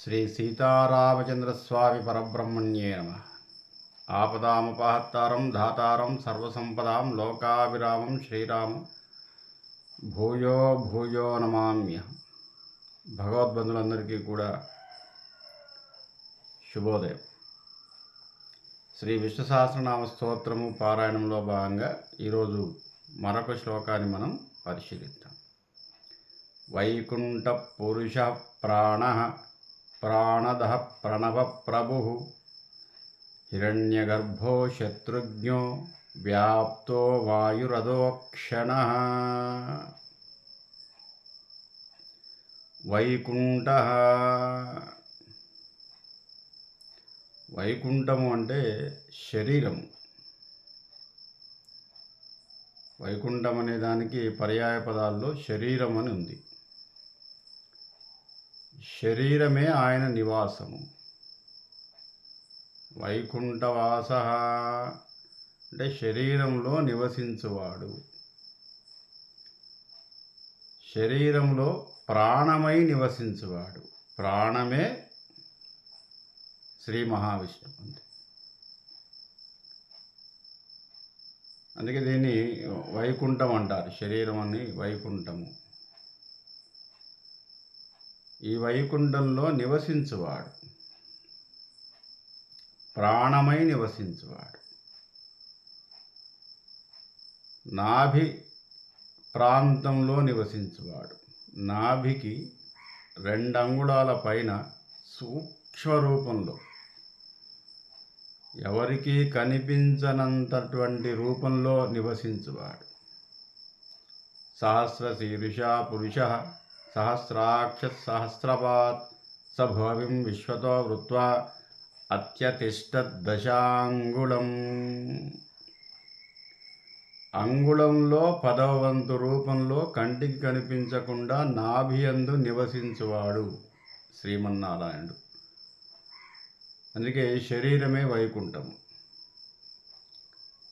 శ్రీ సీతారామచంద్రస్వామి పరబ్రహ్మణ్యే నమ. ఆపదాముపహత్తారం ధాతారం సర్వసంపదాం లోకాభిరామం శ్రీరామం భూయో భూయో నమామ్యహం. భగవద్బంధులందరికీ కూడా శుభోదయం. శ్రీ విష్ణు సహస్రనామ స్తోత్రము పారాయణంలో భాగంగా ఈరోజు మరొక శ్లోకాన్ని మనం పరిశీలిద్దాం. వైకుంఠ పురుష ప్రాణ ప్రాణదః ప్రణవ ప్రభు హిరణ్యగర్భో శత్రుఘ్నో వ్యాప్తో వాయురధోక్షణః. వైకుంఠః, వైకుంఠము అంటే శరీరము. వైకుంఠం అనే దానికి పర్యాయ పదాల్లో శరీరం అని ఉంది. శరీరమే ఆయన నివాసము. వైకుంఠవాస అంటే శరీరంలో నివసించువాడు. శరీరంలో ప్రాణమై నివసించువాడు. ప్రాణమే శ్రీ మహావిష్ణువు. అంతే. అందుకే దీన్ని వైకుంఠం అంటారు. శరీరం అని వైకుంఠము. ఈ వైకుంఠంలో నివసించువాడు, ప్రాణమై నివసించువాడు. నాభి ప్రాంతంలో నివసించువాడు. నాభికి 2 అంగుళాల పైన సూక్ష్మరూపంలో, ఎవరికీ కనిపించనంతటువంటి రూపంలో నివసించువాడు. సహస్రశీర్ష పురుష సహస్రాక్ష సహస్రపాత్ సభవిం విశ్వతో వృత్వా అత్యతిష్టదశాంగుళం. అంగుళంలో 10వ వంతు రూపంలో కంటికి కనిపించకుండా నాభియందు నివసించువాడు శ్రీమన్నారాయణుడు. అందుకే శరీరమే వైకుంఠము.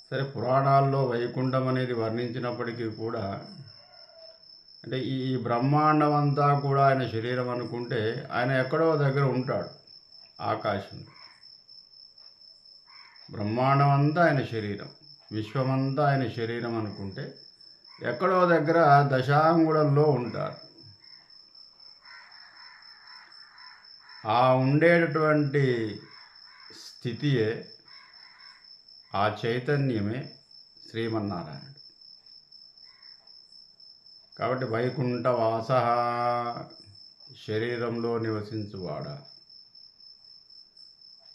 సరే, పురాణాల్లో వైకుంఠం అనేది వర్ణించినప్పటికీ కూడా, అంటే ఈ బ్రహ్మాండం అంతా కూడా ఆయన శరీరం అనుకుంటే, ఆయన ఎక్కడో దగ్గర ఉంటాడు ఆకాశంలో. బ్రహ్మాండం అంతా ఆయన శరీరం, విశ్వమంతా ఆయన శరీరం అనుకుంటే ఎక్కడో దగ్గర దశాంగుళంలో ఉంటారు. ఆ ఉండేటటువంటి స్థితియే, ఆ చైతన్యమే శ్రీమన్నారాయణుడు. కాబట్టి వైకుంఠవాస, శరీరంలో నివసించువాడ.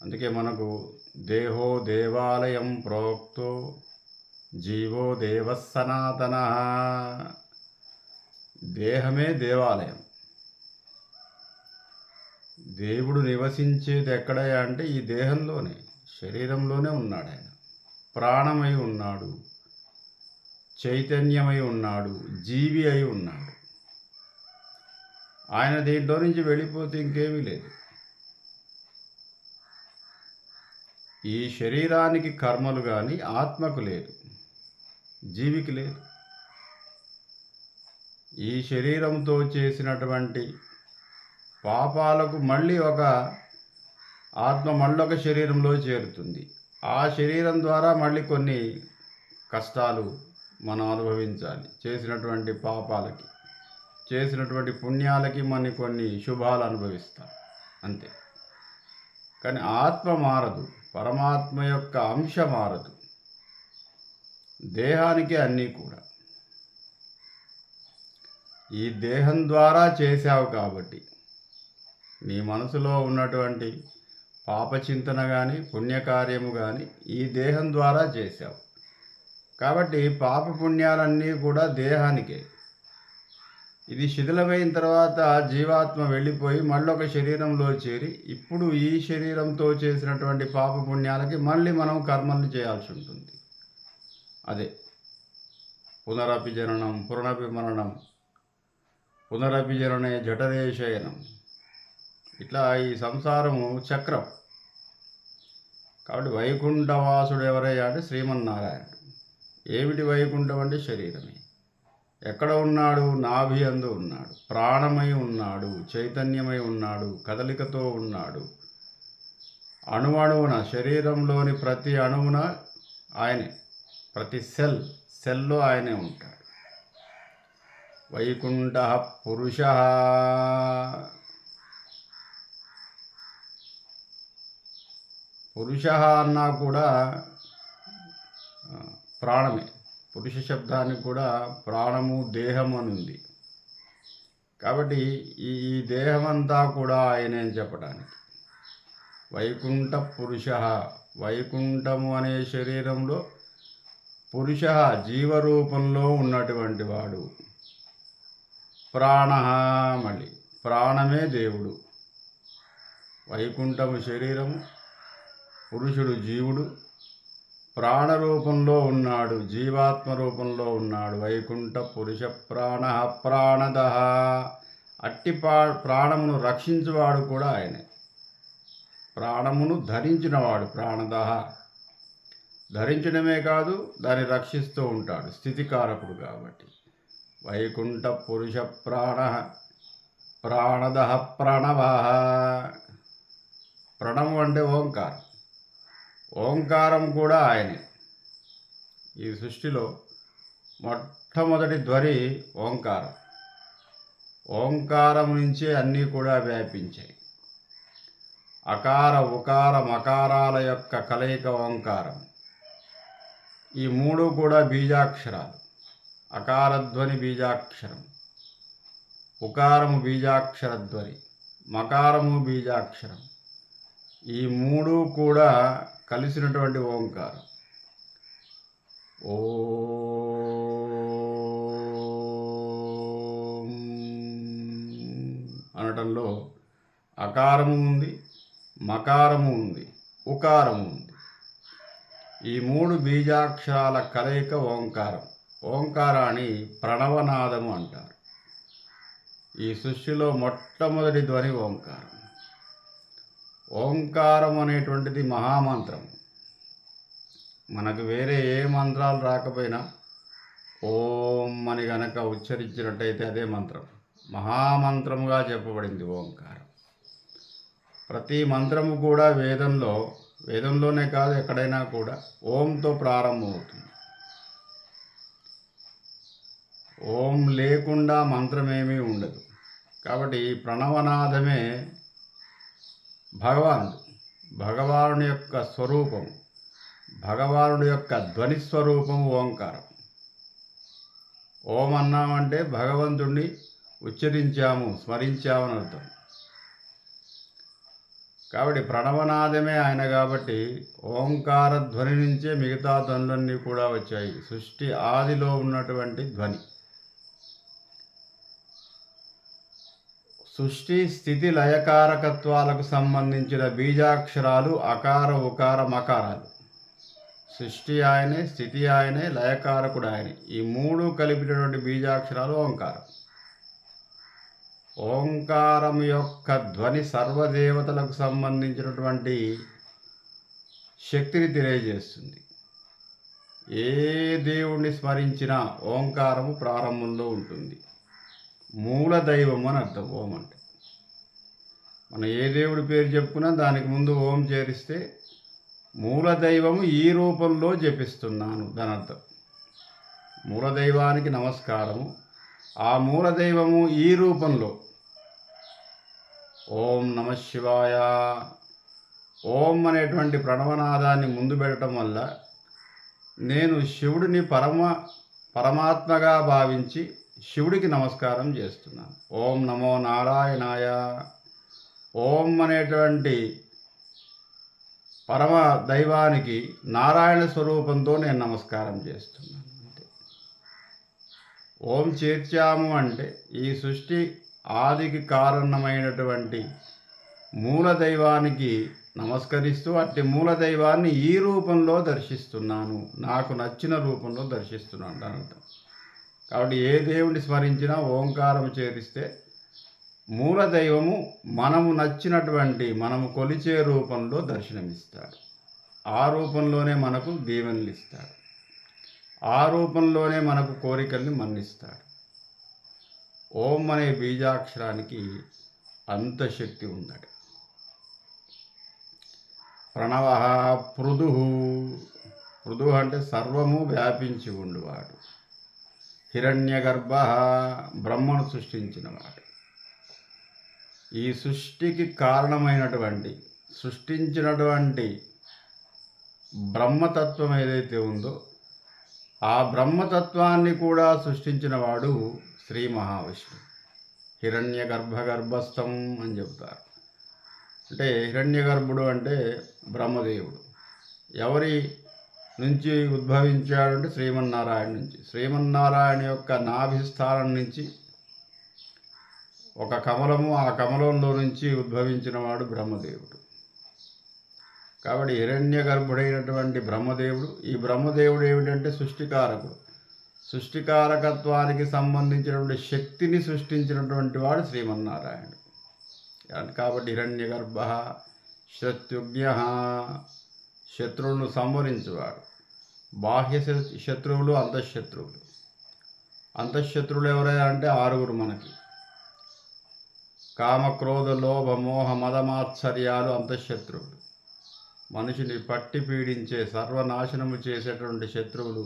అందుకే మనకు దేహో దేవాలయం ప్రోక్తో జీవో దేవ సనాతన. దేహమే దేవాలయం. దేవుడు నివసించేది ఎక్కడయా అంటే ఈ దేహంలోనే, శరీరంలోనే ఉన్నాడు. ఆయన ప్రాణమై ఉన్నాడు, చైతన్యమై ఉన్నాడు, జీవి అయి ఉన్నాడు. ఆయన దీంట్లో నుంచి వెళ్ళిపోతే ఇంకేమీ లేదు. ఈ శరీరానికి కర్మలు కానీ ఆత్మకు లేదు, జీవికి లేదు. ఈ శరీరంతో చేసినటువంటి పాపాలకు మళ్ళీ ఒక ఆత్మ మళ్ళొక శరీరంలో చేరుతుంది. ఆ శరీరం ద్వారా మళ్ళీ కొన్ని కష్టాలు మనం అనుభవించాలి. చేసినటువంటి పాపాలకి, చేసినటువంటి పుణ్యాలకి మనం కొన్ని శుభాలు అనుభవిస్తాం, అంతే. కానీ ఆత్మ మారదు, పరమాత్మ యొక్క అంశ మారదు. దేహానికి అన్నీ కూడా ఈ దేహం ద్వారా చేశావు కాబట్టి, నీ మనసులో ఉన్నటువంటి పాపచింతన కానీ పుణ్యకార్యము కానీ ఈ దేహం ద్వారా చేశావు కాబట్టి పాపపుణ్యాలన్నీ కూడా దేహానికే. ఇది శిథిలమైన తర్వాత జీవాత్మ వెళ్ళిపోయి మళ్ళొక శరీరంలో చేరి, ఇప్పుడు ఈ శరీరంతో చేసినటువంటి పాపపుణ్యాలకి మళ్ళీ మనం కర్మల్ని చేయాల్సి ఉంటుంది. అదే పునరపి జననం పునరపి మరణం పునరపి జననే జఠరే శయనం. ఇట్లా ఈ సంసారము చక్రం. కాబట్టి వైకుంఠవాసుడు ఎవరయ్యా అంటే శ్రీమన్నారాయణుడు. ఏమిటి వైకుంఠం అంటే శరీరమే. ఎక్కడ ఉన్నాడు? నాభి అందు ఉన్నాడు. ప్రాణమై ఉన్నాడు, చైతన్యమై ఉన్నాడు, కదలికతో ఉన్నాడు. అణువణువున, శరీరంలోని ప్రతి అణువున ఆయనే, ప్రతి సెల్లో ఆయనే ఉంటాడు. వైకుంఠ పురుష, పురుష అన్నా కూడా ప్రాణమే. పురుష శబ్దానికి కూడా ప్రాణము, దేహం అని ఉంది. కాబట్టి ఈ దేహమంతా కూడా ఆయనే అని చెప్పడానికి. వైకుంఠ పురుష, వైకుంఠము అనే శరీరంలో పురుష జీవరూపంలో ఉన్నటువంటి వాడు. ప్రాణ, మళ్ళీ ప్రాణమే దేవుడు. వైకుంఠము శరీరము, పురుషుడు జీవుడు, ప్రాణరూపంలో ఉన్నాడు, జీవాత్మ రూపంలో ఉన్నాడు. వైకుంఠ పురుష ప్రాణ ప్రాణద, అట్టి ప్రాణమును రక్షించువాడు కూడా ఆయనే. ప్రాణమును ధరించినవాడు ప్రాణద. ధరించడమే కాదు, దాన్ని రక్షిస్తూ ఉంటాడు, స్థితికారకుడు కాబట్టి. వైకుంఠ పురుష ప్రాణ ప్రాణద ప్రణవ. ప్రణవం అంటే ఓంకారం. ఓంకారం కూడా ఆయనే. ఈ సృష్టిలో మొట్టమొదటి ధ్వని ఓంకారం. ఓంకారం నుంచే అన్నీ కూడా వ్యాపించాయి. అకార, ఉకార, మకారాల యొక్క కలయిక ఓంకారం. ఈ మూడు కూడా బీజాక్షరాలు. అకారధ్వని బీజాక్షరం, ఉకారము బీజాక్షర ధ్వని, మకారము బీజాక్షరం. ఈ మూడు కూడా కలిసినటువంటి ఓంకారం. ఓం అనటంలో అకారము ఉంది, మకారము ఉంది, ఉకారము ఉంది. ఈ మూడు బీజాక్షరాల కలయిక ఓంకారం. ఓంకారాన్ని ప్రణవనాదము అంటారు. ఈ సృష్టిలో మొట్టమొదటి ధ్వని ఓంకారం. ఓంకారం అనేటువంటిది మహామంత్రం. మనకు వేరే ఏ మంత్రాలు రాకపోయినా ఓం అని గనక ఉచ్చరించినట్టయితే అదే మంత్రం. మహామంత్రముగా చెప్పబడింది ఓంకారం. ప్రతి మంత్రము కూడా వేదంలోనే కాదు, ఎక్కడైనా కూడా ఓంతో ప్రారంభమవుతుంది. ఓం లేకుండా మంత్రమేమీ ఉండదు. కాబట్టి ప్రణవనాదమే భగవానుడి యొక్క స్వరూపం, భగవానుడి యొక్క ధ్వని స్వరూపం ఓంకారం. ఓం అన్నామంటే భగవంతుణ్ణి ఉచ్చరించాము, స్మరించామని అర్థం. కాబట్టి ప్రణవనాదమే ఆయన. కాబట్టి ఓంకార ధ్వని నుంచే మిగతా ధ్వనులన్నీ కూడా వచ్చాయి. సృష్టి ఆదిలో ఉన్నటువంటి ధ్వని. సృష్టి స్థితి లయకారకత్వాలకు సంబంధించిన బీజాక్షరాలు అకార, ఉకార, మకారాలు. సృష్టి ఆయనే, స్థితి ఆయనే, లయకారకుడు ఆయనే. ఈ మూడు కలిపినటువంటి బీజాక్షరాలు ఓంకారం. ఓంకారం యొక్క ధ్వని సర్వదేవతలకు సంబంధించినటువంటి శక్తిని తెలియజేస్తుంది. ఏ దేవుణ్ణి స్మరించినా ఓంకారము ప్రారంభంలో ఉంటుంది. మూల దైవం అని అర్థం ఓం అంటే. మనం ఏ దేవుడి పేరు చెప్పుకున్నా దానికి ముందు ఓం చేరిస్తే మూల దైవము ఈ రూపంలో జపిస్తున్నాను దాని అర్థం. మూల దైవానికి నమస్కారము. ఆ మూల దైవము ఈ రూపంలో ఓం నమ శివాయ, ఓం అనేటువంటి ప్రణవనాదాన్ని ముందు పెట్టడం వల్ల నేను శివుడిని పరమాత్మగా భావించి శివుడికి నమస్కారం చేస్తున్నాను. ఓం నమో నారాయణాయ. ఓం అనేటువంటి పరమ దైవానికి నారాయణ స్వరూపంతో నేను నమస్కారం చేస్తున్నాను. అంటే ఓం చేర్చాము అంటే ఈ సృష్టి ఆదికి కారణమైనటువంటి మూల దైవానికి నమస్కరిస్తూ అట్టి మూల దైవాన్ని ఈ రూపంలో దర్శిస్తున్నాను, నాకు నచ్చిన రూపంలో దర్శిస్తున్నాను దానంతా. కాబట్టి ఏ దేవుడిని స్మరించినా ఓంకారం చేరిస్తే మూల దైవము మనము నచ్చినటువంటి, మనము కొలిచే రూపంలో దర్శనమిస్తాడు. ఆ రూపంలోనే మనకు దీవెనలు ఇస్తాడు. ఆ రూపంలోనే మనకు కోరికల్ని మన్నిస్తాడు. ఓం అనే బీజాక్షరానికి అంత శక్తి ఉందట. ప్రణవ పృథు, పృథు అంటే సర్వము వ్యాపించి ఉండువాడు. హిరణ్యగర్భ బ్రహ్మను సృష్టించినవాడు. ఈ సృష్టికి కారణమైనటువంటి సృష్టించినటువంటి బ్రహ్మతత్వం ఏదైతే ఉందో ఆ బ్రహ్మతత్వాన్ని కూడా సృష్టించినవాడు శ్రీ మహావిష్ణువు. హిరణ్య గర్భస్థం అని చెబుతారు. అంటే హిరణ్యగర్భుడు అంటే బ్రహ్మదేవుడు. ఎవరి నుంచి ఉద్భవించాడంటే శ్రీమన్నారాయణ నుంచి. శ్రీమన్నారాయణ యొక్క నాభిస్థానం నుంచి ఒక కమలము, ఆ కమలంలో నుంచి ఉద్భవించిన వాడు బ్రహ్మదేవుడు. కాబట్టి హిరణ్య గర్భుడైనటువంటి బ్రహ్మదేవుడు. ఈ బ్రహ్మదేవుడు ఏమిటంటే సృష్టికారకుడు. సృష్టికారకత్వానికి సంబంధించినటువంటి శక్తిని సృష్టించినటువంటి వాడు శ్రీమన్నారాయణుడు. కాబట్టి హిరణ్య గర్భ శత్రుఘ్న, శత్రువులను సంవరించేవాడు. బాహ్య శత్రువులు, అంతఃశత్రువులు. అంతఃశత్రువులు ఎవరైనా అంటే 6 మనకి. కామ, క్రోధ, లోభ, మోహ, మదమాత్సర్యాలు అంతఃశత్రువులు. మనిషిని పట్టి పీడించే, సర్వనాశనము చేసేటువంటి శత్రువులు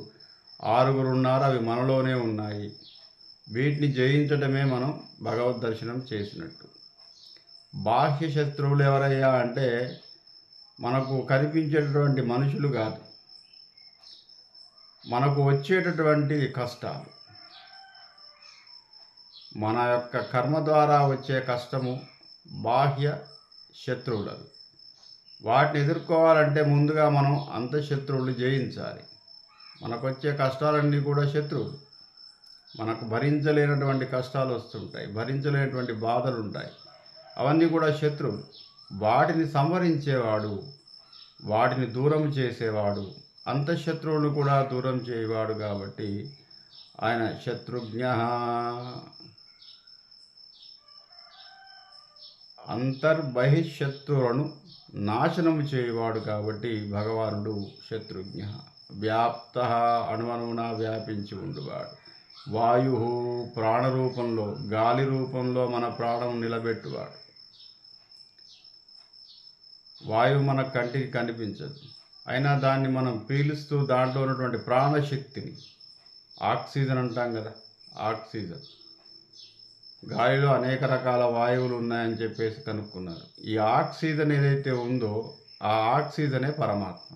6 ఉన్నారు. అవి మనలోనే ఉన్నాయి. వీటిని జయించడమే మనం భగవద్ దర్శనం చేసినట్టు. బాహ్య శత్రువులు ఎవరయ్యా అంటే మనకు కనిపించేటటువంటి మనుషులు కాదు, మనకు వచ్చేటటువంటి కష్టాలు. మన యొక్క కర్మ ద్వారా వచ్చే కష్టము బాహ్య శత్రువులు. వాటిని ఎదుర్కోవాలంటే ముందుగా మనం అంతఃశత్రువులు జయించాలి. మనకు వచ్చే కష్టాలన్నీ కూడా శత్రువులు. మనకు భరించలేనటువంటి కష్టాలు వస్తుంటాయి, భరించలేనటువంటి బాధలు ఉంటాయి. అవన్నీ కూడా శత్రువులు. వాటిని సంవరించేవాడు, వాటిని దూరం చేసేవాడు, అంతఃశత్రువులను కూడా దూరం చేయవాడు. కాబట్టి ఆయన శత్రుఘ్న, అంతర్బహిశత్రువులను నాశనము చేయవాడు. కాబట్టి భగవానుడు శత్రుఘ్న. వ్యాప్త, అణువణువున వ్యాపించి ఉండువాడు. వాయు, ప్రాణరూపంలో, గాలి రూపంలో మన ప్రాణం నిలబెట్టువాడు. వాయువు మన కంటికి కనిపించదు, అయినా దాన్ని మనం పీలుస్తూ దాంట్లో ఉన్నటువంటి ప్రాణశక్తిని, ఆక్సిజన్ అంటాం కదా, ఆక్సిజన్, గాలిలో అనేక రకాల వాయువులు ఉన్నాయని చెప్పేసి కనుక్కున్నారు. ఈ ఆక్సిజన్ ఏదైతే ఉందో ఆ ఆక్సిజనే పరమాత్మ.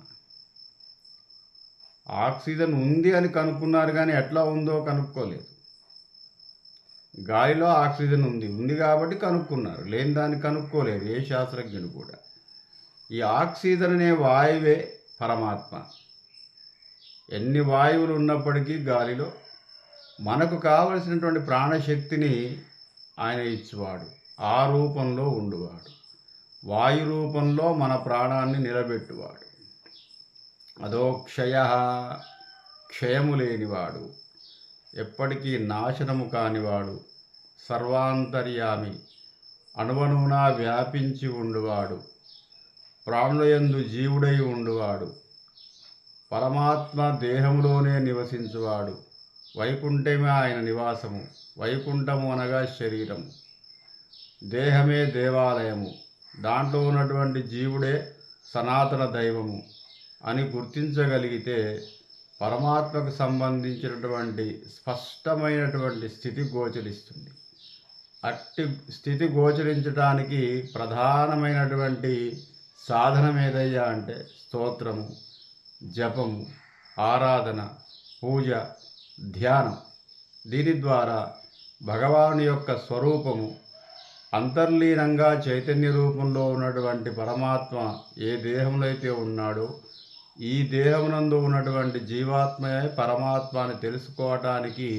ఆక్సిజన్ ఉంది అని కనుక్కున్నారు, కానీ ఎట్లా ఉందో కనుక్కోలేదు. గాలిలో ఆక్సిజన్ ఉంది కాబట్టి కనుక్కున్నారు, లేని దాన్ని కనుక్కోలేదు ఏ శాస్త్రజ్ఞుడు కూడా. ఈ ఆక్సిజన్ అనే వాయువే పరమాత్మ. ఎన్ని వాయువులు ఉన్నప్పటికీ గాలిలో మనకు కావలసినటువంటి ప్రాణశక్తిని ఆయన ఇచ్చేవాడు. ఆ రూపంలో ఉండువాడు. వాయు రూపంలో మన ప్రాణాన్ని నిలబెట్టువాడు. అదో క్షయము లేనివాడు, ఎప్పటికీ నాశనము కానివాడు, సర్వాంతర్యామి, అణువణువున వ్యాపించి ఉండువాడు, ప్రాణులయందు జీవుడై ఉండువాడు, పరమాత్మ దేహంలోనే నివసించువాడు. వైకుంఠమే ఆయన నివాసము. వైకుంఠము అనగా శరీరము, దేహమే దేవాలయము, దాంట్లో ఉన్నటువంటి జీవుడే సనాతన దైవము అని గుర్తించగలిగితే పరమాత్మకు సంబంధించినటువంటి స్పష్టమైనటువంటి స్థితి గోచరిస్తుంది. అట్టి స్థితి గోచరించడానికి ప్రధానమైనటువంటి సాధనం ఏదయ్యా అంటే స్తోత్రము, జపము, ఆరాధన, పూజ, ధ్యానం. దీని ద్వారా భగవాను యొక్క స్వరూపము అంతర్లీనంగా చైతన్య రూపంలో ఉన్నటువంటి పరమాత్మ ఏ దేహంలో అయితే ఉన్నాడో ఈ దేహమునందు ఉన్నటువంటి జీవాత్మయే పరమాత్మ అని తెలుసుకోవటానికి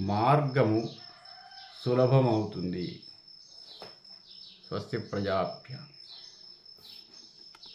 మార్గము సులభమవుతుంది. స్వస్తి ప్రజాభ్య.